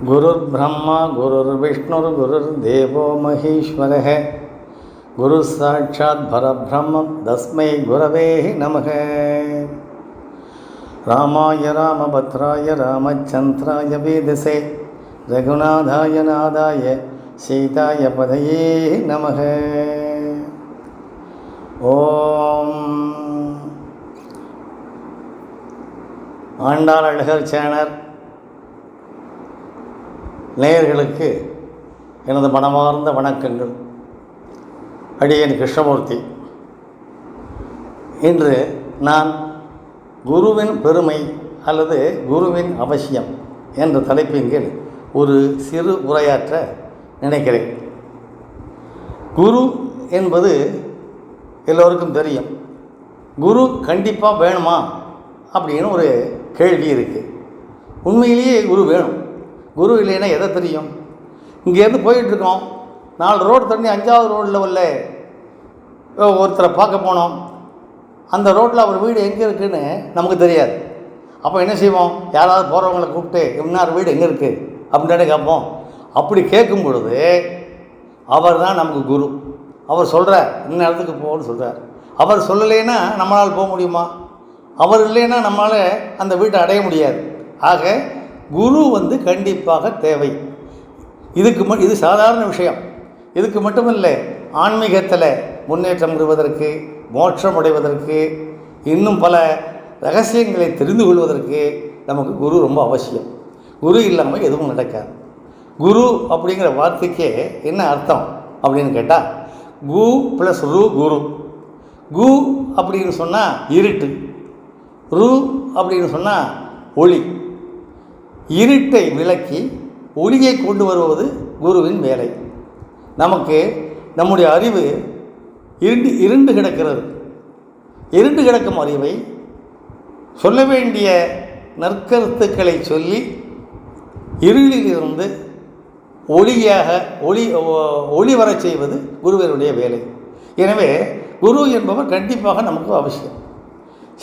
गुरुर्ब्रह्मा गुरुर्विष्णुर्गुरुर्देवो महेश्वरः गुरुसाक्षात् परब्रह्म तस्मै गुरवे नमः। रामाय रामभद्राय रामचन्द्राय वेदसे रघुनाथाय नाथाय सीताय पदये नमः। ஓம் ஆண்டாள் அழகர் சேனல் நேயர்களுக்கு எனது மனமார்ந்த வணக்கங்கள். அடியேன் கிருஷ்ணமூர்த்தி. இன்று நான் குருவின் பெருமை அல்லது குருவின் அவசியம் என்ற தலைப்பின் கீழ் ஒரு சிறு உரையாற்ற நினைக்கிறேன். குரு என்பது எல்லோருக்கும் தெரியும். குரு கண்டிப்பாக வேணுமா அப்படின்னு ஒரு கேள்வி இருக்குது. உண்மையிலேயே குரு வேணும். குரு இல்லைன்னா எதை தெரியும்? இங்கேருந்து போயிட்டுருக்கோம், 4 ரோடு தண்ணி 5வது ரோடில் உள்ள ஒருத்தரை பார்க்க போனோம். அந்த ரோட்டில் அவர் வீடு எங்கே இருக்குதுன்னு நமக்கு தெரியாது. அப்போ என்ன செய்வோம்? யாராவது போகிறவங்களை கூப்பிட்டு இன்னார் வீடு எங்கே இருக்குது அப்படின்னு கேட்போம். அப்படி கேட்கும் பொழுது அவர் தான் நமக்கு குரு. அவர் சொல்கிறார், இன்ன இடத்துக்கு போகணும்னு சொல்கிறார். அவர் சொல்லலைன்னா நம்மளால் போக முடியுமா? அவர் இல்லைன்னா நம்மளால் அந்த வீட்டை அடைய முடியாது. ஆக குரு கண்டிப்பாக தேவை. இது சாதாரண விஷயம். இதுக்கு மட்டுமில்லை, ஆன்மீகத்தில் முன்னேற்றம் பெறுவதற்கு, மோட்சம் அடைவதற்கு, இன்னும் பல ரகசியங்களை தெரிந்து கொள்வதற்கு நமக்கு குரு ரொம்ப அவசியம். குரு இல்லாமல் எதுவும் நடக்காது. குரு அப்படிங்கிற வார்த்தைக்கே என்ன அர்த்தம் அப்படின்னு கேட்டால், கு ப்ளஸ் ரு குரு. கு அப்படின்னு சொன்னால் இருட்டு, ரு அப்படின்னு சொன்னால் ஒளி. இருட்டை விலக்கி ஒளியை கொண்டு வருவது குருவின் வேலை. நமக்கு நம்முடைய அறிவு இருண்டு கிடக்கிறது. இருண்டு கிடக்கும் அறிவை சொல்ல வேண்டிய நற்கருத்துக்களை சொல்லி இருளிலிருந்து ஒளி வரச் செய்வது குருவினுடைய வேலை. எனவே குரு என்பவர் கண்டிப்பாக நமக்கு அவசியம்.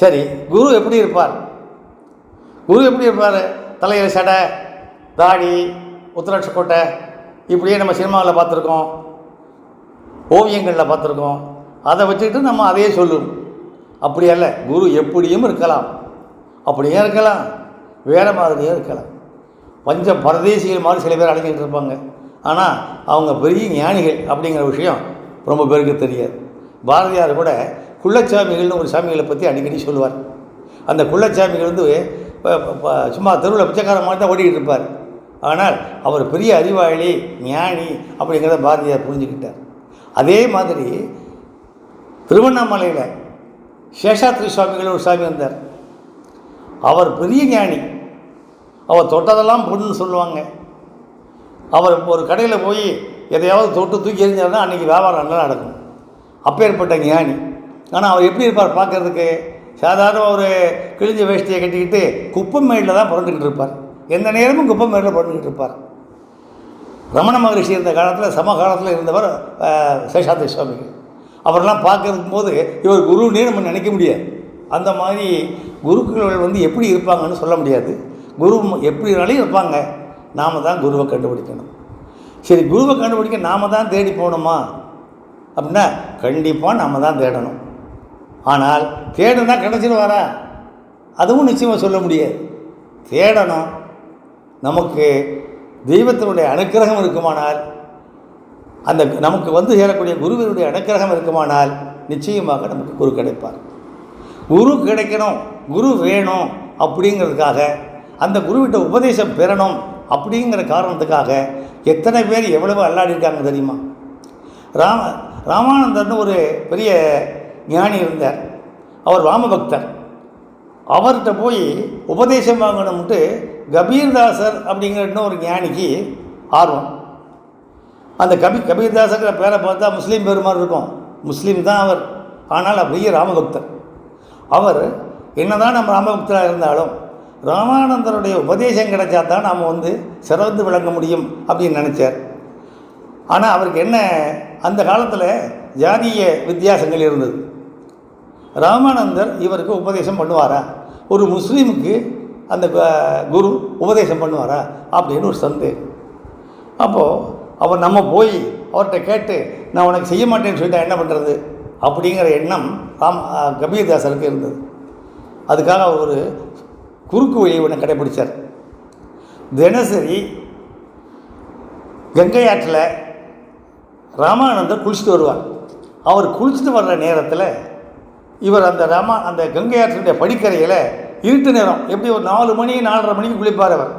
சரி, குரு எப்படி இருப்பார்? குரு எப்படி இருப்பார்? தலையில் சடை, தாடி, உத்தராட்ச கோட்டை, இப்படியே நம்ம சினிமாவில் பார்த்துருக்கோம், ஓவியங்களில் பார்த்துருக்கோம். அதை வச்சுக்கிட்டு நம்ம அதையே சொல்லுவோம். அப்படி அல்ல. குரு எப்படியும் இருக்கலாம், அப்படியே இருக்கலாம், வேறு மாதிரியும் இருக்கலாம். பஞ்ச பரதேசிகள் மாதிரி சில பேர் அழைச்சிக்கிட்டு இருப்பாங்க. ஆனால் அவங்க பெரிய ஞானிகள் அப்படிங்கிற விஷயம் ரொம்ப பேருக்கு தெரியாது. பாரதியார் கூட குள்ளச்சாமிகள்னு ஒரு சாமிகளை பற்றி அடிக்கடி சொல்லுவார். அந்த குள்ளச்சாமிகள் சும்மா தெருவில் பிச்சைக்கார மாதிரி தான் ஓடிக்கிட்டு இருப்பார். ஆனால் அவர் பெரிய அறிவாளி, ஞானி அப்படிங்கிறத பாரதியார் புரிஞ்சுக்கிட்டார். அதே மாதிரி திருவண்ணாமலையில் சேஷாத்ரி சுவாமிகள் ஒரு சாமி வந்தார். அவர் பெரிய ஞானி. அவர் தொட்டதெல்லாம் பொண்ணுன்னு சொல்லுவாங்க. அவர் ஒரு கடையில் போய் எதையாவது தொட்டு தூக்கி எறிஞ்சாருன்னா அன்றைக்கி வியாபாரம் நல்லா நடக்கும். அப்பேற்பட்ட ஞானி. ஆனால் அவர் எப்படி இருப்பார் பார்க்குறதுக்கு? சாதாரண ஒரு கிழிஞ்ச வேஷ்டியை கட்டிக்கிட்டு குப்பம் மேடில் தான் பிறந்துக்கிட்டு இருப்பார். எந்த நேரமும் குப்பம் மேடில் பிறந்துக்கிட்டு இருப்பார். ரமண மகரிஷி இருந்த காலத்தில், சமகாலத்தில் இருந்தவர் சேஷாத்ரி சுவாமிகள். அவரெல்லாம் பார்க்கறதுக்கு போது இவர் குருன்னே நம்ம நினைக்க முடியாது. அந்த மாதிரி குருக்கள் எப்படி இருப்பாங்கன்னு சொல்ல முடியாது. குரு எப்படினாலும் இருப்பாங்க. நாம் தான் குருவை கண்டுபிடிக்கணும். சரி, குருவை கண்டுபிடிக்க நாம் தான் தேடி போகணுமா அப்படின்னா கண்டிப்பாக நாம் தான் தேடணும். ஆனால் தேடுனா கிடச்சிடுவாரா? அதுவும் நிச்சயமாக சொல்ல முடியாது. தேடணும். நமக்கு தெய்வத்தினுடைய அனுக்கிரகம் இருக்குமானால், அந்த நமக்கு சேரக்கூடிய குருவினுடைய அனுக்கிரகம் இருக்குமானால் நிச்சயமாக நமக்கு குரு கிடைப்பார். குரு கிடைக்கணும், குரு வேணும் அப்படிங்கிறதுக்காக, அந்த குருவிட்ட உபதேசம் பெறணும் அப்படிங்கிற காரணத்துக்காக எத்தனை பேர் எவ்வளவு அல்லாடிருக்காங்க தெரியுமா? ராமானந்தர்னு ஒரு பெரிய ஞானி இருந்தார். அவர் ராமபக்தர். அவர்கிட்ட போய் உபதேசம் வாங்கணும்ட்டு கபீர்தாசர் அப்படிங்கிற இன்னொரு ஞானிக்கு ஆர்வம். அந்த கபீர்தாசர்கிற பேரை பார்த்தா முஸ்லீம் பேர் மாதிரி இருக்கும். முஸ்லீம் தான் அவர், ஆனால் அப்படியே ராமபக்தர். அவர் என்னதான் நம்ம ராமபக்தராக இருந்தாலும் ராமானந்தருடைய உபதேசம் கிடைச்சா தான் நாம் சிறந்து விளங்க முடியும் அப்படின்னு நினச்சார். ஆனால் அவருக்கு என்ன, அந்த காலத்தில் ஜாதிய வித்தியாசங்கள் இருந்தது. ராமானந்தர் இவருக்கு உபதேசம் பண்ணுவாரா? ஒரு முஸ்லீமுக்கு அந்த குரு உபதேசம் பண்ணுவாரா அப்படின்னு ஒரு சந்தேகம். அப்போது அவர் நம்ம போய் அவர்கிட்ட கேட்டு நான் உனக்கு செய்ய மாட்டேன்னு சொல்லிட்டா என்ன பண்ணுறது அப்படிங்கிற எண்ணம் கபீர்தாசருக்கு இருந்தது. அதுக்காக அவர் ஒரு குறுக்கு வழியை ஒன்று கடைப்பிடிச்சார். தினசரி கங்கை ஆற்றில் ராமானந்தர் குளிச்சுட்டு வருவார். அவர் குளிச்சுட்டு வர்ற நேரத்தில் இவர் அந்த கங்கை ஆற்றினுடைய படிக்கரையில் இருட்டு நேரம், எப்படி ஒரு 4 மணி 4:30 மணிக்கு குளிப்பார். அவர்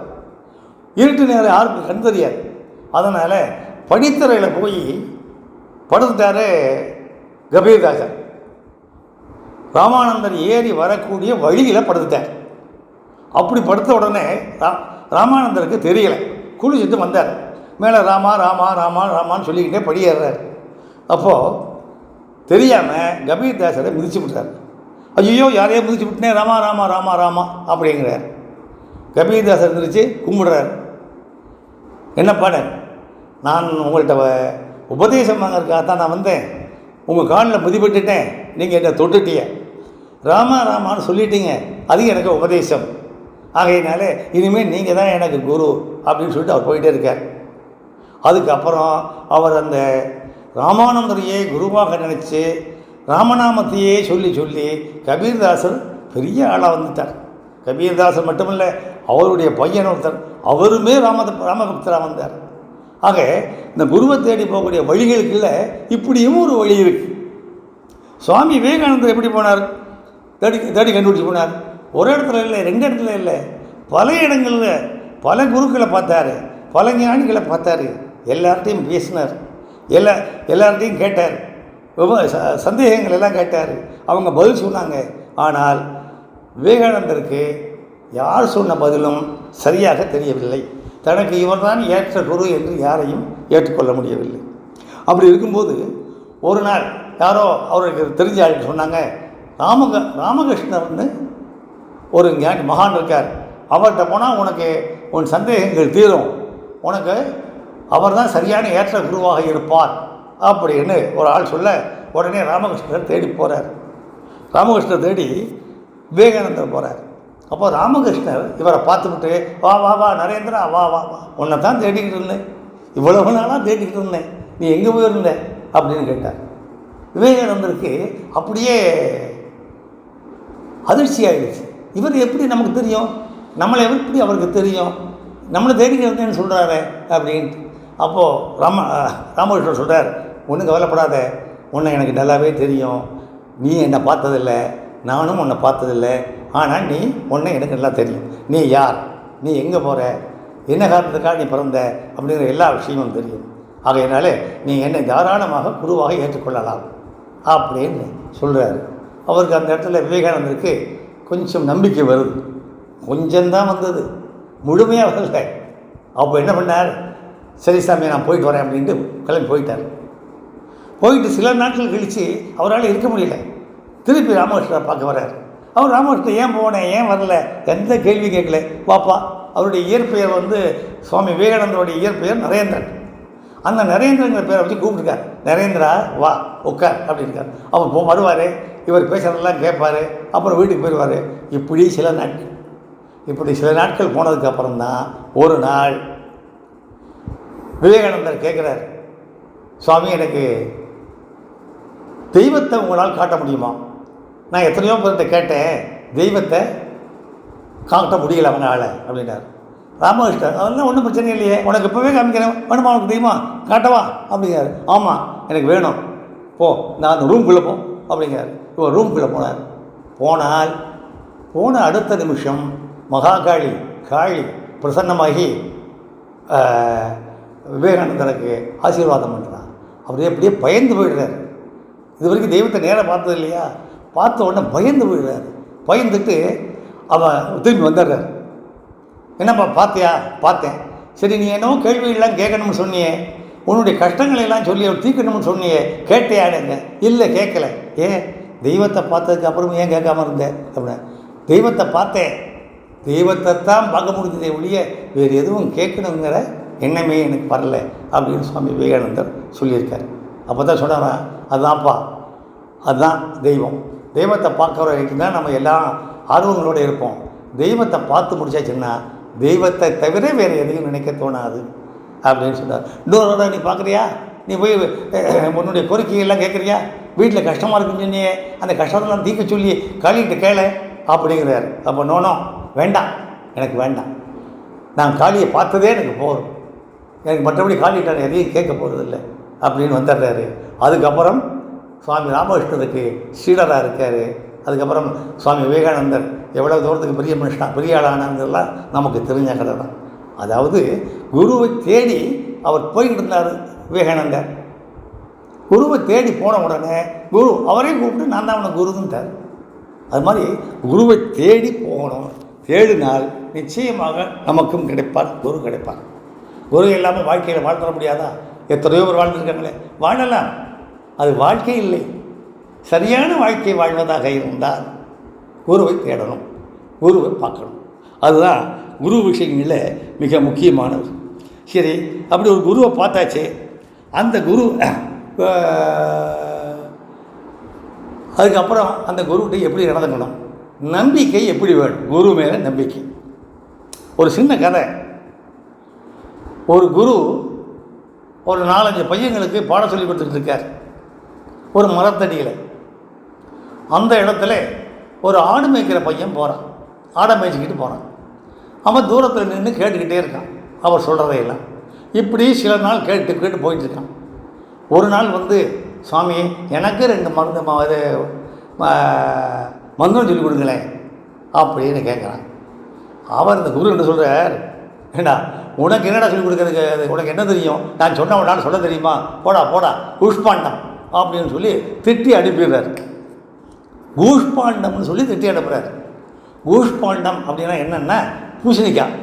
இருட்டு நேரம் யாருக்கும் கண் தெரியாது. அதனால் படித்தரையில் போய் படுத்துட்டார் கபீர்தாசர். ராமானந்தர் ஏறி வரக்கூடிய வழியில் படுத்துட்டார். அப்படி படுத்த உடனே ராமானந்தருக்கு தெரியலை. குளிச்சுட்டு வந்தார். மேலே ராமா ராமா ராமா ராமான்னு சொல்லிக்கிட்டே படியேறார். அப்போது தெரியாமல் கபீர்தாசரை மிதிச்சு விட்டார். ஐயோ யாரையோ மிதிச்சு விட்டேன், ராமா ராமா ராமா ராமா அப்படிங்கிறார். கபீர்தாசர் இருந்துச்சு கும்பிடுறார். என்னப்பாடு, நான் உங்கள்கிட்ட உபதேசம் வாங்கறதுக்காகத்தான் நான் வந்தேன். உங்கள் காலில் மிதிப்பட்டுட்டேன், நீங்கள் என்னை தொட்டுட்டீங்க, ராமா ராமான்னு சொல்லிட்டீங்க, அது எனக்கு உபதேசம். ஆகையினால இனிமேல் நீங்கள் தான் எனக்கு குரு அப்படின்னு சொல்லிட்டு அவர் போயிட்டே இருக்கார். அதுக்கப்புறம் அவர் அந்த ராமானந்தரையே குருவாக நினச்சி ராமநாமத்தையே சொல்லி சொல்லி கபீர்தாசர் பெரிய ஆளாக வந்துட்டார். கபீர்தாசர் மட்டுமில்லை, அவருடைய பையன் ஒருத்தர், அவருமே ராமபக்தராக வந்தார். ஆக இந்த குருவை தேடி போகக்கூடிய வழிகளுக்குள்ள இப்படியும் ஒரு வழி இருக்குது. சுவாமி விவேகானந்தர் எப்படி போனார்? தேடி கண்டுபிடிச்சி போனார். ஒரு இடத்துல இல்லை, 2 இடத்துல இல்லை, பல இடங்களில் பல குருக்களை பார்த்தார், பல ஞானிகளை பார்த்தார், எல்லார்ட்டையும் பேசினார், எல்லார்ட்டையும் கேட்டார், சந்தேகங்கள் எல்லாம் கேட்டார். அவங்க பதில் சொன்னாங்க. ஆனால் விவேகானந்தருக்கு யார் சொன்ன பதிலும் சரியாக தெரியவில்லை. தனக்கு இவர்தான் ஏற்ற குரு என்று யாரையும் ஏற்றுக்கொள்ள முடியவில்லை. அப்படி இருக்கும்போது ஒரு நாள் யாரோ அவருக்கு தெரிஞ்ச ஆளுக்கு சொன்னாங்க, ராமகிருஷ்ணர்னு ஒரு ஞானி மகான் இருக்கார், அவர்கிட்ட போனால் உனக்கு உன் சந்தேகங்கள் தீரும், உனக்கு அவர் தான் சரியான ஏற்ற குருவாக இருப்பார் அப்படின்னு ஒரு ஆள் சொல்ல, உடனே ராமகிருஷ்ணர் தேடி போகிறார். ராமகிருஷ்ணர் தேடி விவேகானந்தர் போகிறார். அப்போ ராமகிருஷ்ணர் இவரை பார்த்துக்கிட்டு, வா வா வா நரேந்திரா, வா வா வா, உன்னை தான் தேடிக்கிட்டு இருந்தேன், இவ்வளவு நாளாக தேடிக்கிட்டு இருந்தேன், நீ எங்கே போயிருந்த அப்படின்னு கேட்டார். விவேகானந்தருக்கு அப்படியே அதிர்ச்சி ஆகிடுச்சு. இவர் எப்படி நமக்கு தெரியும், நம்மளை எப்படி அவருக்கு தெரியும், நம்மளை தேடிக்கிட்டு இருந்தேன்னு சொல்கிறாரு அப்படின்ட்டு. அப்போது ராமகிருஷ்ணர் சொல்கிறார், ஒன்றும் கவலைப்படாத, உன்னை எனக்கு நல்லாவே தெரியும், நீ என்னை பார்த்ததில்லை, நானும் உன்னை பார்த்ததில்லை, ஆனால் உன்னை எனக்கு நல்லா தெரியும், நீ யார், நீ எங்கே போகிற, என்ன காரணத்துக்காக நீ பிறந்த அப்படிங்கிற எல்லா விஷயமும் தெரியும். ஆகையினாலே நீ என்னை தாராளமாக குருவாக ஏற்றுக்கொள்ளலாம் அப்படின்னு சொல்கிறார். அவருக்கு அந்த இடத்துல விவேகானந்தருக்கு கொஞ்சம் நம்பிக்கை வருது. கொஞ்சம்தான் வந்தது, முழுமையாக வரல. அப்போ என்ன பண்ணார், சரி சாமி நான் போயிட்டு வரேன் அப்படின்ட்டு கிளம்பி போயிட்டார். போயிட்டு சில நாட்கள் கழித்து அவரால் இருக்க முடியல, திருப்பி ராமகிருஷ்ணரை பார்க்க வர்றார். அவர் ராமகிருஷ்ணன் ஏன் போனேன், ஏன் வரல, எந்த கேள்வி கேட்கல. பாப்பா, அவருடைய இயற்பெயர் சுவாமி விவேகானந்தருடைய இயற்பெயர் நரேந்திரன். அந்த நரேந்திரங்கிற பேரை வச்சு கூப்பிட்டுருக்கார். நரேந்திரா வா உட்கார் அப்படின்ட்டார். அவர் வருவார், இவர் பேசுகிறதெல்லாம் கேட்பார், அப்புறம் வீட்டுக்கு போயிடுவார். இப்படி சில நாட்கள் போனதுக்கப்புறம்தான் ஒரு நாள் விவேகானந்தர் கேட்குறார், சுவாமி எனக்கு தெய்வத்தை உங்களால் காட்ட முடியுமா? நான் எத்தனையோ பேர்கிட்ட கேட்டேன், தெய்வத்தை காட்ட முடியல அவங்களால் அப்படின்னார். ராமகிருஷ்ணர் அதெல்லாம் ஒன்றும் பிரச்சனை இல்லையே, உனக்கு இப்போவே காமிக்கிறேன், வேணுமா உனக்கு தெரியுமா, காட்டவா அப்படிங்கிறார். ஆமாம் எனக்கு வேணும், போ நான் அந்த ரூம்குள்ளே போ அப்படிங்கிறார். இவர் ரூம்குள்ளே போனால் போன அடுத்த நிமிஷம் காளி பிரசன்னமாகி விவேகானந்தருக்கு ஆசீர்வாதம் பண்ணுறான். அவர் எப்படியே பயந்து போயிடுறார். இது வரைக்கும் தெய்வத்தை நேராக பார்த்தது இல்லையா, பார்த்த உடனே பயந்து போயிடுறார். பயந்துட்டு அவன் திரும்பி வந்துடுறார். என்னப்பா பார்த்தியா? பார்த்தேன். சரி நீ என்னவோ கேள்வியெல்லாம் கேட்கணும்னு சொன்னியே, உன்னுடைய கஷ்டங்களை எல்லாம் சொல்லி அவர் தீர்க்கணும்னு சொன்னியே, கேட்டையாடுங்க? இல்லை கேட்கல. ஏன் தெய்வத்தை பார்த்ததுக்கு அப்புறம் ஏன் கேட்காம இருந்தேன் அப்படின்னா, தெய்வத்தை பார்த்தேன், தெய்வத்தை தான் பார்க்க முடிஞ்சதே ஒழிய வேறு எதுவும் கேட்கணுங்கிற எண்ணமே எனக்கு வரல அப்படின்னு சுவாமி விவேகானந்தர் சொல்லியிருக்கார். அப்போ தான் சொன்னாரான், அதுதான்ப்பா, அதுதான் தெய்வம். தெய்வத்தை பார்க்குற வரைக்கும் தான் நம்ம எல்லாம் ஆர்வங்களோடு இருப்போம். தெய்வத்தை பார்த்து முடிச்சாச்சுன்னா தெய்வத்தை தவிர வேறு எதையும் நினைக்க தோணாது அப்படின்னு சொன்னார். இன்னொரு நீ பார்க்குறியா, நீ போய் உன்னுடைய கோரிக்கையெல்லாம் கேட்குறியா, வீட்டில் கஷ்டமாக இருக்குன்னு சொன்னியே, அந்த கஷ்டத்தெல்லாம் தீர்க்க சொல்லி காளிகிட்ட கேளு அப்படிங்கிறார். அப்போ நோனோ வேண்டாம், எனக்கு வேண்டாம், நான் காளியை பார்த்ததே எனக்கு போதும், எனக்கு மற்றபடி காளிகிட்ட எதையும் கேட்க போகிறதில்லை அப்படின்னு வந்துடுறாரு. அதுக்கப்புறம் சுவாமி ராமகிருஷ்ணருக்கு சீடராக இருக்கார். அதுக்கப்புறம் சுவாமி விவேகானந்தர் எவ்வளோ தூரத்துக்கு பெரிய மனுஷனா பெரிய ஆளானதெல்லாம் நமக்கு தெரிஞ்ச கதை தான். அதாவது குருவை தேடி அவர் போய்கிட்டு இருந்தார் விவேகானந்தர். குருவை தேடி போன உடனே குரு அவரையும் கூப்பிட்டு நான் தான் அவனை குருன்ட்டார். அது மாதிரி குருவை தேடி போகணும். தேடினால் நிச்சயமாக நமக்கும் கிடைப்பார், குரு கிடைப்பார். குரு இல்லாமல் வாழ்க்கையில் வாழ்த்தர முடியாதா? எத்தனையோ பேர் வாழ்ந்துருக்காங்களே, வாழலாம். அது வாழ்க்கை இல்லை. சரியான வாழ்க்கை வாழ்வதாக இருந்தால் குருவை தேடணும், குருவை பார்க்கணும். அதுதான் குரு விஷயங்களில் மிக முக்கியமானது. சரி, அப்படி ஒரு குருவை பார்த்தாச்சு. அந்த குரு அதுக்கப்புறம் அந்த குருக்கிட்ட எப்படி நடந்துக்கணும், நம்பிக்கை எப்படி வேணும், குரு மேலே நம்பிக்கை. ஒரு சின்ன கதை. ஒரு குரு ஒரு 4-5 பையங்களுக்கு பாடம் சொல்லி கொடுத்துட்டு இருக்கார் ஒரு மரத்தடியில். அந்த இடத்துல ஒரு ஆடு மேய்க்கிற பையன் போகிறான், ஆடை மேய்ச்சிக்கிட்டு போகிறான். அவன் தூரத்தில் நின்று கேட்டுக்கிட்டே இருக்கான் அவர் சொல்கிறதையெல்லாம். இப்படி சில நாள் கேட்டு போயிட்டுருக்கான். ஒரு நாள் சுவாமி எனக்கு 2 மந்திரம் சொல்லி கொடுங்களேன் அப்படின்னு கேட்குறான். அவர் இந்த குரு என்ன சொல்கிறார், ஏண்டா உனக்கு என்னடா சொல்லிக் கொடுக்குறதுக்கு, உனக்கு என்ன தெரியும், நான் சொன்னவனால சொல்ல தெரியுமா, போடா போடா கூஷ்பாண்டம் அப்படின்னு சொல்லி திட்டி அனுப்பிடுறார். கூஷ்பாண்டம்னு சொல்லி திட்டி அனுப்புகிறார். கூஷ்பாண்டம் அப்படின்னா என்னென்னா பூசணிக்காய்.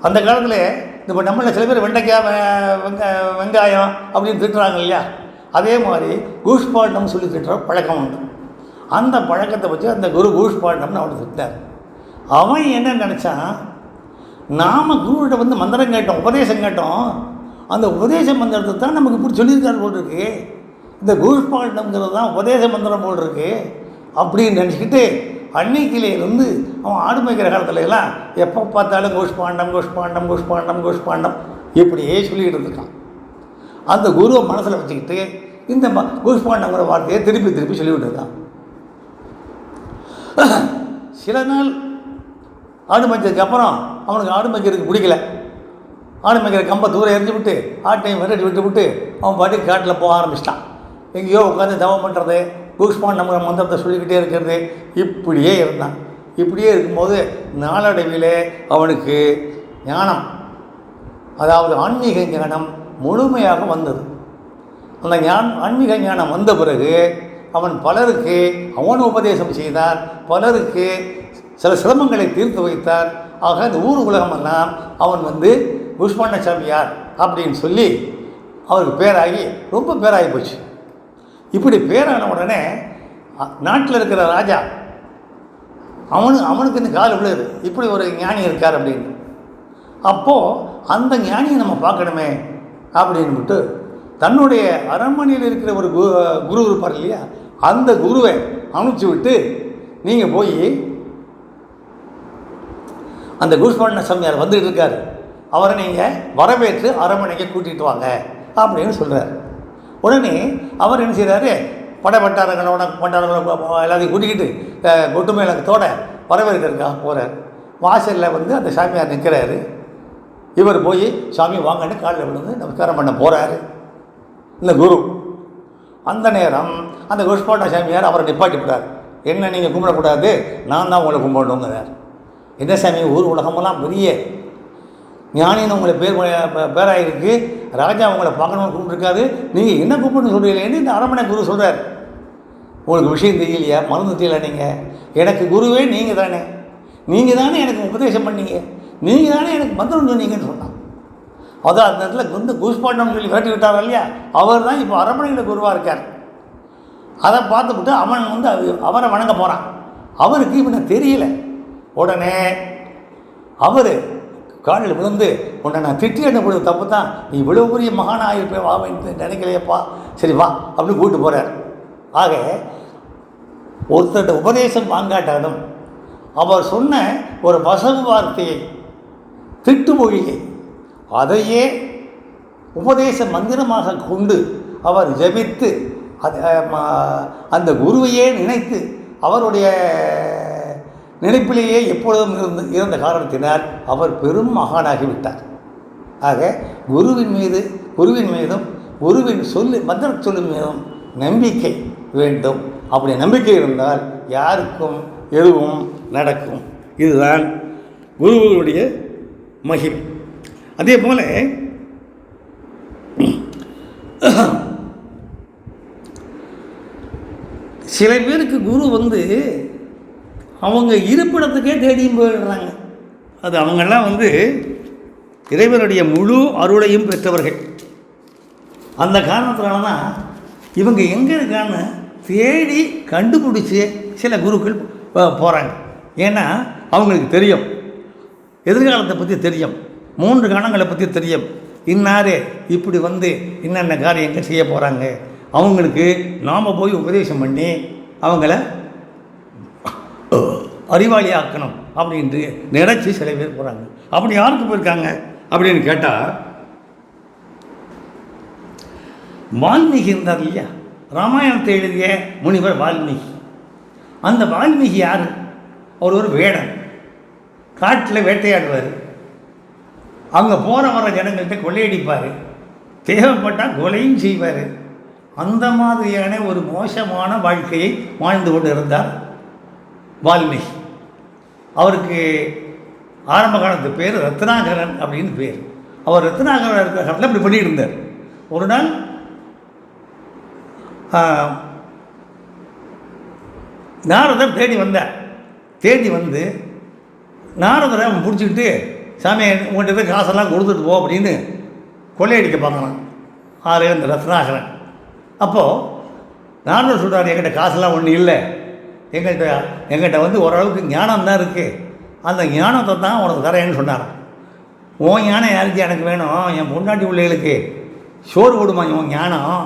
அந்த காலத்தில் இப்போ நம்மள சில பேர் வெண்டைக்காய் வெங்காயம் அப்படின்னு திட்டுறாங்க இல்லையா, அதே மாதிரி கூஷ்பாண்டம் சொல்லி திட்டுற பழக்கம் உண்டு. அந்த பழக்கத்தை வச்சு அந்த குரு கூஷ்பாண்டம்னு அவனை திட்டார். அவன் என்ன நினச்சான், நாம் குருவிட்ட மந்திரம் கேட்டோம், உபதேசம் கேட்டோம், அந்த உபதேச மந்திரத்தை தான் நமக்கு இப்படி சொல்லியிருக்காரு போல் இருக்கு, இந்த கூஷ்பாண்டம்ங்கிறது தான் உபதேச மந்திரம் போல் இருக்கு அப்படின்னு நினச்சிக்கிட்டு அன்னைக்கிலேருந்து அவன் ஆடு மேய்க்கிற காலத்துல எல்லாம் எப்போ பார்த்தாலும் கூஷ்பாண்டம் கூஷ்பாண்டம் கூஷ்பாண்டம் கூஷ்பாண்டம் இப்படியே சொல்லிக்கிட்டு இருக்கான். அந்த குருவை மனசில் வச்சுக்கிட்டு இந்த கூஷ்பாண்டங்கிற வார்த்தையை திருப்பி திருப்பி சொல்லிவிட்டு இருக்கான். சில நாள் ஆடு மேய்ச்சதுக்கு அப்புறம் அவனுக்கு ஆடு மேய்க்கிறதுக்கு பிடிக்கல. ஆடு மேய்க்கிற கம்பை தூரம் எரிஞ்சு விட்டு ஆட்டையும் விரட்டி விட்டு அவன் பாட்டுக்கு காட்டில் போக ஆரம்பிச்சிட்டான். எங்கேயோ உட்காந்து தவம் பண்ணுறது, கூஷ்பாண்டங்கிற மந்திரத்தை சொல்லிக்கிட்டே இருக்கிறது, இப்படியே இருந்தான். இப்படியே இருக்கும்போது நாளடைவில் அவனுக்கு ஞானம், அதாவது ஆன்மீக ஞானம் முழுமையாக வந்தது. அந்த ஆன்மீக ஞானம் வந்த பிறகு அவன் பலருக்கு அவன் உபதேசம் செய்தார், பலருக்கு சில சிரமங்களை தீர்த்து வைத்தார். ஆக இந்த ஊர் உலகமெல்லாம் அவன் கூஷ்பாண்ட சாமியார் அப்படின்னு சொல்லி அவருக்கு பேராகி ரொம்ப பேராகி போச்சு. இப்படி பேரான உடனே நாட்டில் இருக்கிற ராஜா அவனுக்கு இந்த கால் விழுது, இப்படி ஒரு ஞானி இருக்கார் அப்படின்னு. அப்போது அந்த ஞானியை நம்ம பார்க்கணுமே அப்படின்னுட்டு தன்னுடைய அரண்மனையில் இருக்கிற ஒரு குரு இருப்பார் இல்லையா, அந்த குருவை அனுப்பிச்சி விட்டு நீங்கள் போய் அந்த கூஷ்பாண்ட சாமியார் வந்துட்டு இருக்கார், அவரை நீங்கள் வரவேற்று அரண்மனைக்கு கூட்டிகிட்டு வாங்க அப்படின்னு சொல்கிறார். உடனே அவர் என்ன செய்கிறாரு, பட்டாரங்களோட எல்லாத்தையும் கூட்டிக்கிட்டு கொட்டு மேளத்தோட வரவேற்கிறதுக்காக போகிறார். வாசலில் அந்த சாமியார் நிற்கிறாரு. இவர் போய் சாமி வாங்கன்னு காலில் விழுந்து நமஸ்காரம் பண்ண போகிறாரு இந்த குரு. அந்த நேரம் அந்த கூஷ்பாண்ட சாமியார் அவரை நிப்பாட்டி விட்டார். என்ன நீங்கள் கும்பிடக்கூடாது, நான் தான் உங்களை கும்பிடணுங்கிறார். என்ன சாமி, ஊர் உலகமெல்லாம் பெரிய ஞானின்னு உங்களை பேராயிருக்கு, ராஜா உங்களை பார்க்கணும்னு கூப்பிட்டுருக்காரு, நீங்கள் என்ன கூப்பிட்டு சொல்கிறீங்களேன்னு இந்த அரண்மனை குரு சொல்கிறார். உங்களுக்கு விஷயம் தெரியலையா, மருந்து தெரியல, நீங்கள் எனக்கு குருவே நீங்கள் தானே, நீங்கள் தானே எனக்கு உபதேசம் பண்ணீங்க, நீங்கள் தானே எனக்கு மந்திரம் சொன்னீங்கன்னு சொன்னான். அதான் அந்த இடத்துல கூஷ்பாண்டம் சொல்லி விரட்டி விட்டார் இல்லையா, அவர் தான் இப்போ அரண்மனையில் குருவாக இருக்கார். அதை பார்த்துவிட்டு அவன் அவரை வணங்க போகிறான். அவருக்கு இவனை தெரியல. உடனே அவர் காலில் விழுந்து, உன்னை நான் திட்டி அனுப்புறது தப்பு தான், நீ இவ்வளோ பெரிய மகானாக இருப்பேன், வா நினைக்கலையப்பா, சரி வா அப்படின்னு கூப்பிட்டு போகிறார். ஆக ஒருத்தருடைய உபதேசம் வாங்காட்டாலும் அவர் சொன்ன ஒரு வசவு வார்த்தையை, திட்டுமொழியை, அதையே உபதேச மந்திரமாக கொண்டு அவர் ஜபித்து அந்த குருவையே நினைத்து அவருடைய நினைப்பிலேயே எப்பொழுதும் இருந்த காரணத்தினால் அவர் பெரும் மகானாகிவிட்டார். ஆக குருவின் மீதும் குருவின் மந்திர சொல்லின் மீதும் நம்பிக்கை வேண்டும். அப்படி நம்பிக்கை இருந்தால் யாருக்கும் எதுவும் நடக்கும். இதுதான் குருவுடைய மகிமை. அதே போல சில பேருக்கு குரு அவங்க இருப்பிடத்துக்கே தேடியும் போயிடுறாங்க. அது அவங்கெல்லாம் இறைவனுடைய முழு அருளையும் பெற்றவர்கள். அந்த காரணத்தினால தான் இவங்க எங்கே இருக்கான்னு தேடி கண்டுபிடிச்சி சில குருக்கள் போகிறாங்க. ஏன்னா அவங்களுக்கு தெரியும், எதிர்காலத்தை பற்றி தெரியும், 3 கணங்களை பற்றி தெரியும். இன்னாரே இப்படி என்னென்ன காரியங்கள் செய்ய போகிறாங்க, அவங்களுக்கு நாம் போய் உபதேசம் பண்ணி அவங்கள அறிவாளி ஆக்கணும் அப்படின்ட்டு நினைச்சி சில பேர் போகிறாங்க. அப்படி யாருக்கு போயிருக்காங்க அப்படின்னு கேட்டால், வால்மீகி இருந்தார் இல்லையா, ராமாயணத்தை எழுதிய முனிவர் வால்மீகி. அந்த வால்மீகி யார்? அவர் ஒரு வேடன், காட்டில் வேட்டையாடுவார். அங்கே போகிற வர ஜனங்கள்கிட்ட கொள்ளையடிப்பார், தேவைப்பட்டால் கொலையும் செய்வார். அந்த மாதிரியான ஒரு மோசமான வாழ்க்கையை வாழ்ந்து கொண்டு இருந்தார் வால்மீகி. அவருக்கு ஆரம்ப காலத்து பேர் ரத்னாகரன் அப்படின்னு பேர். அவர் ரத்னாகரன் இருக்கிற காலத்தில் இப்படி பண்ணிட்டு இருந்தார். ஒரு நாள் நாரதர் தேடி வந்து நாரதரை அவன் பிடிச்சிக்கிட்டு, சாமி உங்கள்கிட்ட காசெல்லாம் கொடுத்துட்டு போ அப்படின்னு கொள்ளையடிக்க பார்க்கலாம் ஆறு அந்த ரத்னாகரன். அப்போது நாரதர் சொல்கிறார், என்கிட்ட காசெல்லாம் ஒன்றும் இல்லை, எங்கிட்ட ஓரளவுக்கு ஞானம் தான் இருக்குது, அந்த ஞானத்தை தான் உனக்கு தரேன்னு சொன்னார். உன் ஞானம் யாருக்கு எனக்கு வேணும், என் முன்னாடி பிள்ளைகளுக்கு சோறு கொடுமா, உன் ஞானம்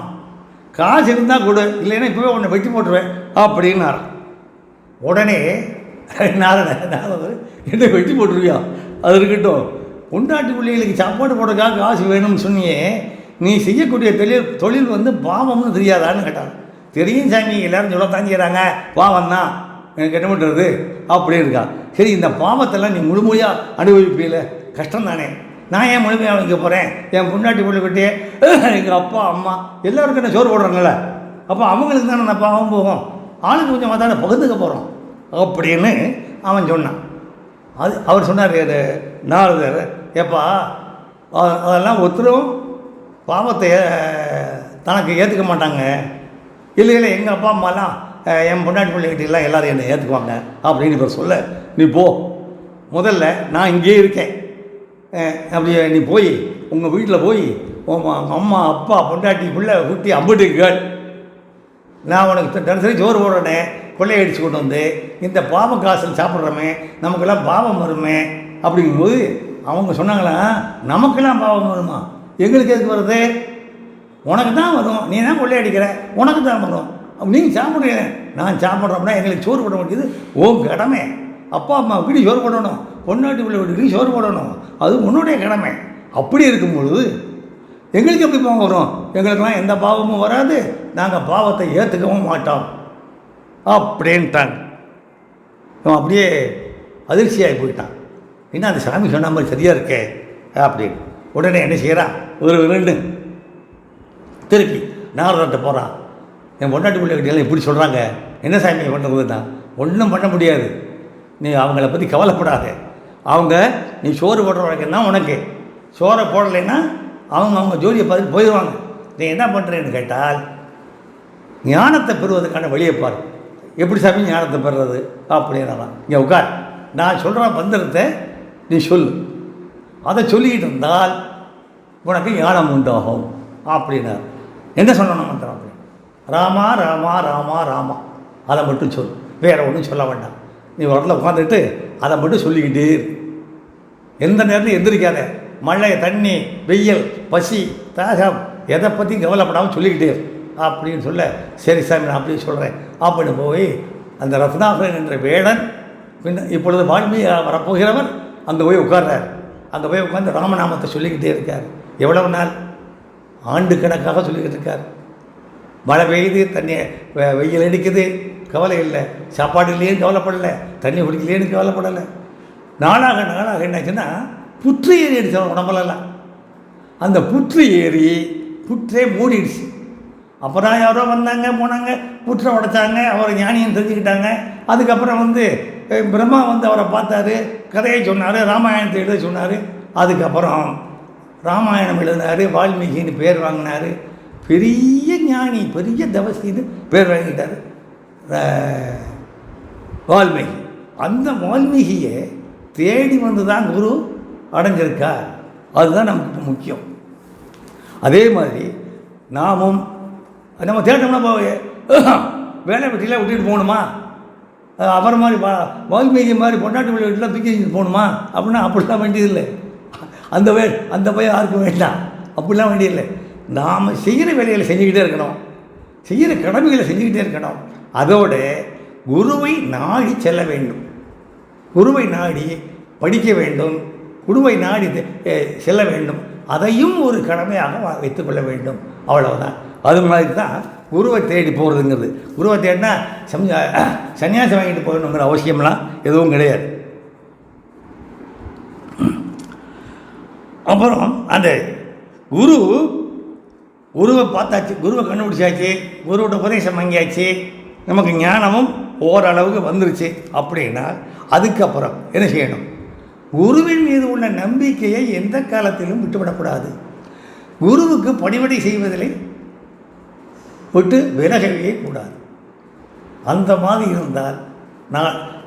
காசு இருந்தால் கொடு, இல்லைன்னா இப்போவே உன்னை வெட்டி போட்டுருவேன் அப்படின்னார். உடனே நாரதர் என்ன வெட்டி போட்டுருவியா, அது இருக்கட்டும், முன்னாடி பிள்ளைகளுக்கு சாப்பாடு போடுறதுக்காக காசு வேணும்னு சொன்னியே, நீ செய்யக்கூடிய தொழில் பாவம்னு தெரியாதான்னு கேட்டான். தெரியும் சாமி, எல்லோரும் சொல்ல தாங்கிக்கிறாங்க, பாவம் தான், எனக்கு என்ன பண்ணுறது அப்படின்னு இருக்கா. சரி, இந்த பாவத்தெல்லாம் நீ முழுமையாக அனுபவிப்பீல, கஷ்டம் தானே, நான் ஏன் முழுமையாக வைக்க போகிறேன், என் முன்னாடி பிள்ளைகிட்டே எங்கள் அப்பா அம்மா எல்லோருக்கும் என்ன சோறு போடுறாங்கல்ல, அப்போ அவங்களுக்கு தானே நான் பாவம் போகும், ஆளுக்கு கொஞ்சமாக தானே பகிர்ந்துக்க போகிறோம் அப்படின்னு அவன் சொன்னான். அவர் சொன்னார் நாரதர், ஏப்பா அதெல்லாம் ஒருத்தரும் பாவத்தை தனக்கு ஏற்றுக்க மாட்டாங்க, இல்லை எங்கள் அப்பா அம்மாலாம் என் பொண்டாட்டி பிள்ளைகிட்டலாம் எல்லோரும் என்னை ஏற்றுக்குவாங்க அப்படின்னு இப்போ சொல்ல, நீ போ, முதல்ல நான் இங்கேயே இருக்கேன், அப்படி நீ போய் உங்கள் வீட்டில் போய் அம்மா அப்பா பொண்டாட்டி பிள்ளை குட்டி அம்பிட்டு கேள், நான் உனக்கு தினசரி சோறு போடுறேனே, கொள்ளையடிச்சு கொண்டு வந்து இந்த பாவ காசில் சாப்பிட்றோமே, நமக்கெல்லாம் பாவம் வருமே அப்படிங்கும்போது அவங்க சொன்னாங்களா, நமக்கெல்லாம் பாவம் வருமா, எங்களுக்கு எதுக்கு வருது, உனக்கு தான் வரும், நீ தான் கொள்ளையடிக்கிற, உனக்கு தான் வரும், நீங்கள் சாப்பிட்றீங்க, நான் சாப்பிட்றோம்னா எங்களுக்கு சோறு போட வேண்டியது உன் கடமை, அப்பா அம்மா வீடு சோறு போடணும், பொண்டாட்டி பிள்ளை வீட்டுக்கு சோறு போடணும், அது உன்னுடைய கடமை. அப்படி இருக்கும் பொழுது எங்களுக்கு எப்படி பாவம் வரும், எங்களுக்கெல்லாம் எந்த பாவமும் வராது, நாங்கள் பாவத்தை ஏற்றுக்கவும் மாட்டோம் அப்படின்ட்டாங்க. அவன் அப்படியே அதிர்ச்சியாகி போயிட்டான். என்ன அந்த சாமி சொன்ன மாதிரி சரியாக இருக்கே அப்படின்னு. உடனே என்ன செய்கிறான், ஒரு 2 திருப்பி நாரதர்கிட்ட போகிறான். என் பொண்டாட்டி பிள்ளைகிட்டெல்லாம் இப்படி சொல்கிறாங்க, என்ன சாமி பண்ணுறதுன்னா, ஒன்றும் பண்ண முடியாது, நீ அவங்கள பற்றி கவலைப்படாத, அவங்க நீ சோறு போடுற வரைக்கும் தான் உனக்கு, சோறை போடலைன்னா அவங்க ஜோலியை பார்த்துட்டு போயிடுவாங்க. நீ என்ன பண்ணுறேன்னு கேட்டால், ஞானத்தை பெறுவதற்கான வழியை பாரு. எப்படி சாமி ஞானத்தை பெறுறது அப்படின்னா, இங்கே உட்கார், நான் சொல்கிற மந்திரத்தை நீ சொல்லு, அதை சொல்லிக்கிட்டு இருந்தால் உனக்கு ஞானம் உண்டாகும் அப்படின்னார். என்ன சொல்லணும் மந்திரம் அப்படி, ராமா ராமா ராமா ராமா, அதை மட்டும் சொல், வேறு ஒன்றும் சொல்ல வேண்டாம். நீ வரல உட்காந்துட்டு அதை மட்டும் சொல்லிக்கிட்டே இரு, எந்த நேரத்தையும் எந்திரிக்காத, மழை தண்ணி வெயில் பசி தாகம் எதை பற்றியும் கவலைப்படாமல் சொல்லிக்கிட்டே இரு அப்படின்னு சொல்ல, சரி சாமி நான் அப்படியே சொல்கிறேன் அப்படின்னு போய் அந்த ரத்னாகரன் என்ற வேடன் பின்ன இப்பொழுது வால்மீகி வரப்போகிறவர் அங்கே போய் உட்கார்றார். அங்கே போய் உட்காந்து ராமநாமத்தை சொல்லிக்கிட்டே இருக்கார். எவ்வளவு நாள்? ஆண்டு கணக்காக சொல்லிக்கிட்டு இருக்கார். மழை பெய்யுது, தண்ணி வெயில் அடிக்குது, கவலை இல்லை. சாப்பாடு இல்லையேன்னு கவலைப்படலை, தண்ணி குடிக்கலையேன்னு கவலைப்படலை. நாளாக நாளாக என்னாச்சுன்னா புற்று ஏறி அடித்தவன் உடம்புலலாம். அந்த புற்று ஏறி புற்றே மூடிடுச்சு. அப்புறம் யாரோ வந்தாங்க போனாங்க, புற்றை உடைச்சாங்க, அவரை ஞானியும் தெரிஞ்சுக்கிட்டாங்க. அதுக்கப்புறம் பிரம்மா அவரை பார்த்தாரு, கதையை சொன்னார், ராமாயணத்தை எழுத சொன்னார். அதுக்கப்புறம் ராமாயணம் எழுதினார், வால்மீகின்னு பேர் வாங்கினார். பெரிய ஞானி, பெரிய தவசின்னு பேர் வாங்கிட்டார் வால்மீகி. அந்த வால்மீகியை தேடி வந்து தான் குரு அடைஞ்சிருக்கா. அதுதான் நமக்கு முக்கியம். அதே மாதிரி நாமும் நம்ம தேட்டோம்னா வேலை வெட்டியில் விட்டுட்டு போகணுமா? அவர் மாதிரி வால்மீகி மாதிரி பொண்டாட்டி வீட்டில் தூக்கி போகணுமா அப்படின்னா அப்படிலாம் வேண்டியதில்லை. அந்த பயம் யாருக்கும் வேண்டாம், அப்படிலாம் வேண்டியதில்லை. நாம் செய்கிற வேலைகளை செஞ்சுக்கிட்டே இருக்கணும், செய்கிற கடமைகளை செஞ்சுக்கிட்டே இருக்கணும். அதோடு குருவை நாடி செல்ல வேண்டும், குருவை நாடி படிக்க வேண்டும், குருவை நாடி செல்ல வேண்டும். அதையும் ஒரு கடமையாக வைத்துக்கொள்ள வேண்டும். அவ்வளவுதான். அது மாதிரி தான் குருவை தேடி போகிறதுங்கிறது. குருவை தேடினா சன்னியாசம் வாங்கிட்டு போகணுங்கிற அவசியம்லாம் எதுவும் கிடையாது. அப்புறம் அந்த குருவை பார்த்தாச்சு, குருவை கண்டுபிடிச்சாச்சு, குருவோட உபதேசம் வாங்கியாச்சு, நமக்கு ஞானமும் ஓரளவுக்கு வந்துருச்சு. அப்படின்னா அதுக்கப்புறம் என்ன செய்யணும்? குருவின் மீது உள்ள நம்பிக்கையை எந்த காலத்திலும் விட்டுவிடக்கூடாது. குருவுக்கு பணிவிடை செய்வதில் விட்டு விலகவே கூடாது. அந்த மாதிரி இருந்தால்